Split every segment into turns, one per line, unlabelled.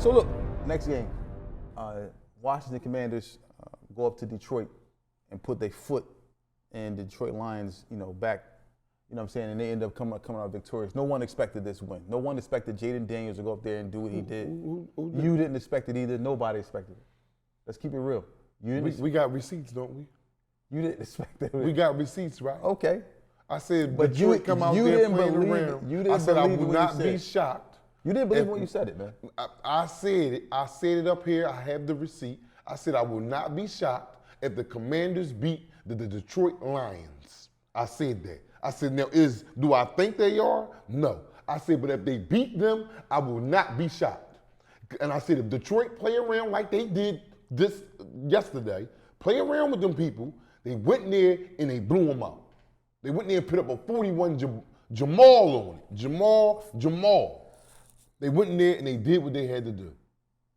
So look, next game, Washington Commanders go up to Detroit and put their foot in the Detroit Lions, back. You know what I'm saying? And they end up coming out victorious. No one expected this win. No one expected Jayden Daniels to go up there and do what he did. You didn't expect it either. Nobody expected it. Let's keep it real.
We got receipts, don't we?
You didn't expect it.
We got receipts, right?
Okay.
I said,
but
Detroit come out there playing around. I said I would not be shocked.
You didn't believe when you said it, man.
I said it. I said it up here. I have the receipt. I said I will not be shocked if the Commanders beat the Detroit Lions. I said that. I said, now do I think they are? No. I said, but if they beat them, I will not be shocked. And I said, if Detroit play around like they did this yesterday, play around with them people, they went in there and they blew them out. They went in there and put up a 41 Jamal on it. Jamal. They went in there and they did what they had to do.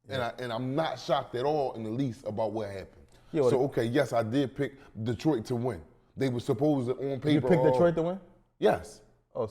Yeah. And I'm not shocked at all in the least about what happened. So, okay, yes, I did pick Detroit to win. They were supposed to, on paper.
You picked Detroit to win?
Yes.
Oh,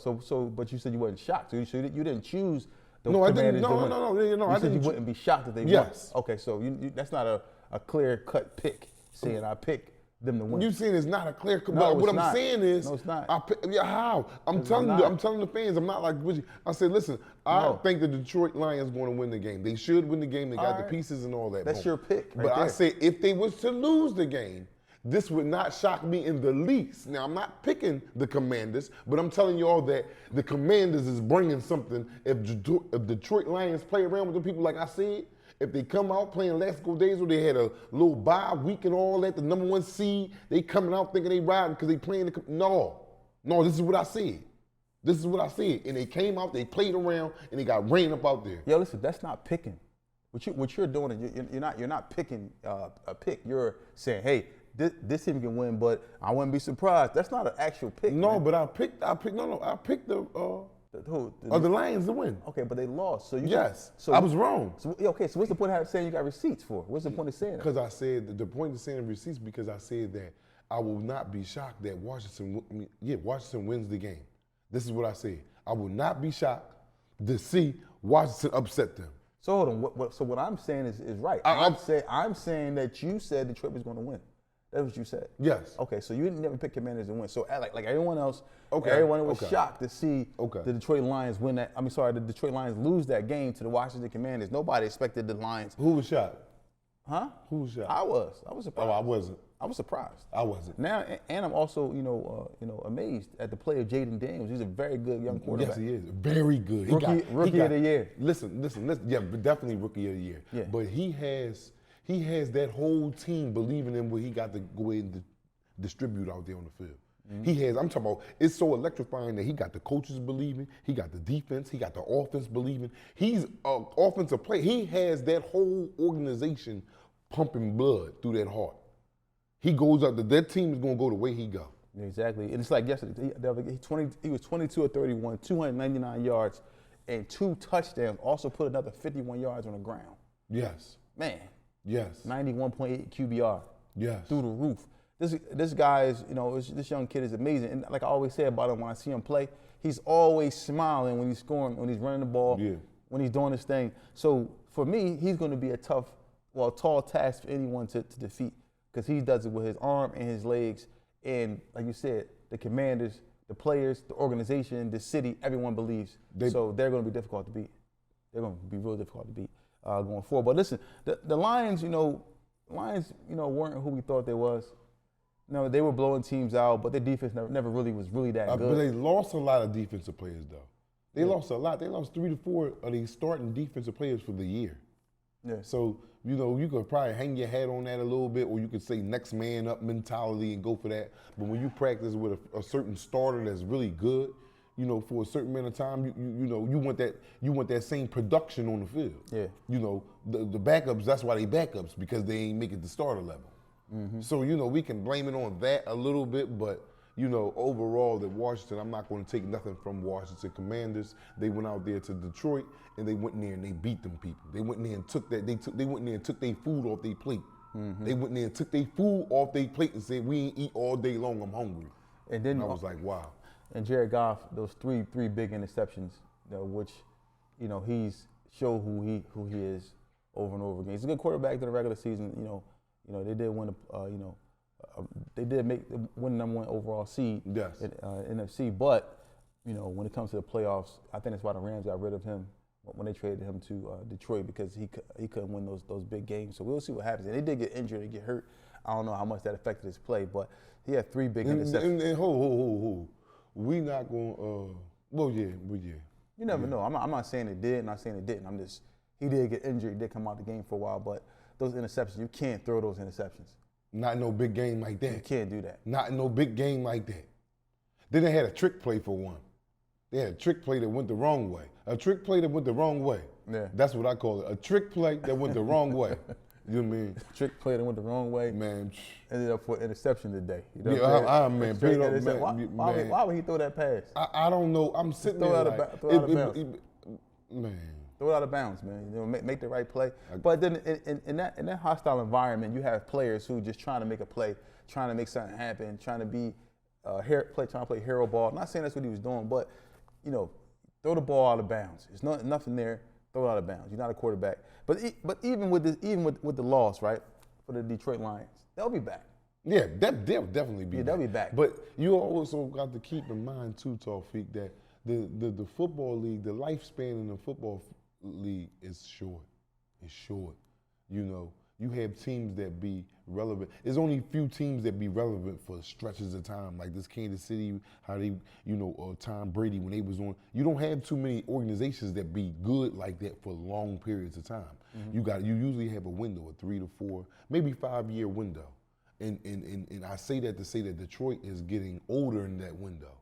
but you said you wasn't shocked. So you didn't choose the
No, I didn't.
Commanders to win.
No,
you said you wouldn't be shocked if they won.
Yes.
Okay, so that's not a clear-cut pick, saying I pick them to win.
You saying it's not a clear cut.
No,
what I'm saying is,
no, it's not.
How? I'm telling the fans, I'm not like Richie. I said, listen, I think the Detroit Lions going to win the game. They should win the game. They got the pieces and all that.
That's your pick.
But I said, if they was to lose the game, this would not shock me in the least. Now, I'm not picking the Commanders, but I'm telling you all that the Commanders is bringing something. If Detroit Lions play around with the people like I said, if they come out playing last couple days where they had a little bye week and all that, the number one seed, they coming out thinking they riding because they playing No, this is what I said. This is what I said. And they came out, they played around, and they got rain up out there.
Yo, listen, that's not picking. What you're doing is you're not picking a pick. You're saying, hey, this team can win, but I wouldn't be surprised. That's not an actual pick.
No,
man.
but I picked the Lions to win.
Okay, but they lost. So
I was wrong.
So what's the point of saying you got receipts for? What's the point of saying that?
Because I said the point of saying receipts because I said that I will not be shocked that Washington wins the game. This is what I said. I will not be shocked to see Washington upset them.
So hold on. So what I'm saying is right. I'm saying that you said Detroit was going to win. That's what you said.
Yes.
Okay, so you never pick Commanders to win. So like everyone else, everyone was shocked to see the Detroit Lions win that. The Detroit Lions lose that game to the Washington Commanders. Nobody expected the Lions.
Who was shocked?
Huh?
Who was shocked?
I was surprised.
Oh, I wasn't.
I was surprised.
I wasn't.
Now, and I'm also, amazed at the play of Jayden Daniels. He's a very good young quarterback.
Yes, he is. Very good.
Rookie of the year.
Listen. Yeah, definitely rookie of the year.
Yeah.
But he has that whole team believing in what he got to go ahead and distribute out there on the field. Mm-hmm. I'm talking about, it's so electrifying that he got the coaches believing, he got the defense, he got the offense believing. He's an offensive player. He has that whole organization pumping blood through that heart. He goes up, that team is going to go the way he go.
Exactly. And it's like yesterday, he was 22 or 31, 299 yards, and 2 touchdowns. Also put another 51 yards on the ground.
Yes.
Man.
Yes.
91.8 QBR.
Yes.
Through the roof. This guy is, this young kid is amazing. And like I always say about him when I see him play, he's always smiling when he's scoring, when he's running the ball, when he's doing his thing. So for me, he's going to be a tall task for anyone to defeat because he does it with his arm and his legs. And like you said, the Commanders, the players, the organization, the city, everyone believes. So they're going to be difficult to beat. They're going to be really difficult to beat going forward. But listen, the Lions, weren't who we thought they was. No, they were blowing teams out, but their defense never really was that good.
But they lost a lot of defensive players, though. They lost a lot. They lost 3 to 4 of these starting defensive players for the year.
Yeah.
So, you could probably hang your hat on that a little bit, or you could say next man up mentality and go for that. But when you practice with a certain starter that's really good, for a certain amount of time, you want that same production on the field.
Yeah.
The backups, that's why they backups, because they ain't make it to starter level. Mm-hmm. So, we can blame it on that a little bit, but, overall that Washington, I'm not going to take nothing from Washington Commanders. They went out there to Detroit and they went in there and they beat them people. They went in there and took their food off their plate. Mm-hmm. They went in there and took their food off their plate and said, we ain't eat all day long, I'm hungry. And then I was like, wow.
And Jared Goff, those three big interceptions, which, he's show who he is over and over again. He's a good quarterback to the regular season. They did win. They did win the #1 overall seed in NFC. But when it comes to the playoffs, I think that's why the Rams got rid of him when they traded him to Detroit, because he couldn't win those big games. So we'll see what happens. And they did get injured and get hurt. I don't know how much that affected his play, but he had 3 big interceptions.
And ho. We not going. Well, yeah.
You never know. I'm not saying it did, not saying it didn't. He did get injured. He did come out the game for a while, but those interceptions, you can't throw those interceptions.
Not in no big game like that.
You can't do that.
Not in no big game like that. Then they had a trick play for one. They had a trick play that went the wrong way. A trick play that went the wrong way.
Yeah.
That's what I call it. A trick play that went the wrong way. You know what I mean?
Trick play that went the wrong way.
Man.
Ended up for interception today.
Man.
Why would he throw that pass?
I don't know. I'm sitting there
throw it out of bounds.
Man.
Throw it out of bounds, man. Make the right play. But then in that hostile environment, you have players who just trying to make a play, trying to make something happen, trying to play hero ball. I'm not saying that's what he was doing, but throw the ball out of bounds. There's nothing there. Throw it out of bounds. You're not a quarterback. But even with the loss, right, for the Detroit Lions, they'll be back.
Yeah, they'll definitely be back.
They'll be back.
But you also got to keep in mind too, Tawfiq, that the football league, the lifespan in the football league is short. It's short. You have teams that be relevant. There's only a few teams that be relevant for stretches of time, like this Kansas City, how they, Tom Brady when they was on. You don't have too many organizations that be good like that for long periods of time. Mm-hmm. You usually have a window, a 3 to 4, maybe 5-year window. And I say that to say that Detroit is getting older in that window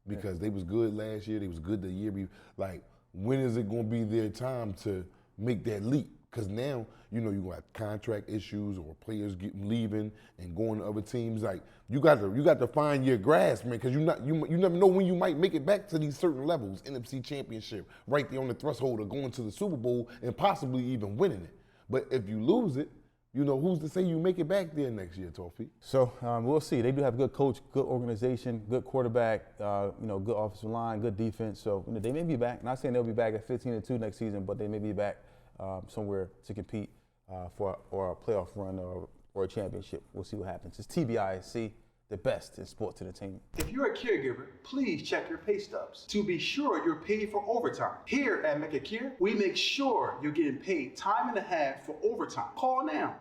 because they was good last year, they was good the year before. Like, when is it going to be their time to make that leap? Because now, you have contract issues or players leaving and going to other teams. Like, you got to find your grasp, man, because you never know when you might make it back to these certain levels. NFC Championship, right there on the threshold of going to the Super Bowl and possibly even winning it. But if you lose it, who's to say you make it back there next year, Tawfiq?
So we'll see. They do have a good coach, good organization, good quarterback, good offensive line, good defense. So they may be back. Not saying they'll be back at 15-2 next season, but they may be back somewhere to compete for a playoff run or a championship. We'll see what happens. It's TBISC, the best in sports entertainment.
If you're a caregiver, please check your pay stubs to be sure you're paid for overtime. Here at Make It Care, we make sure you're getting paid time and a half for overtime. Call now.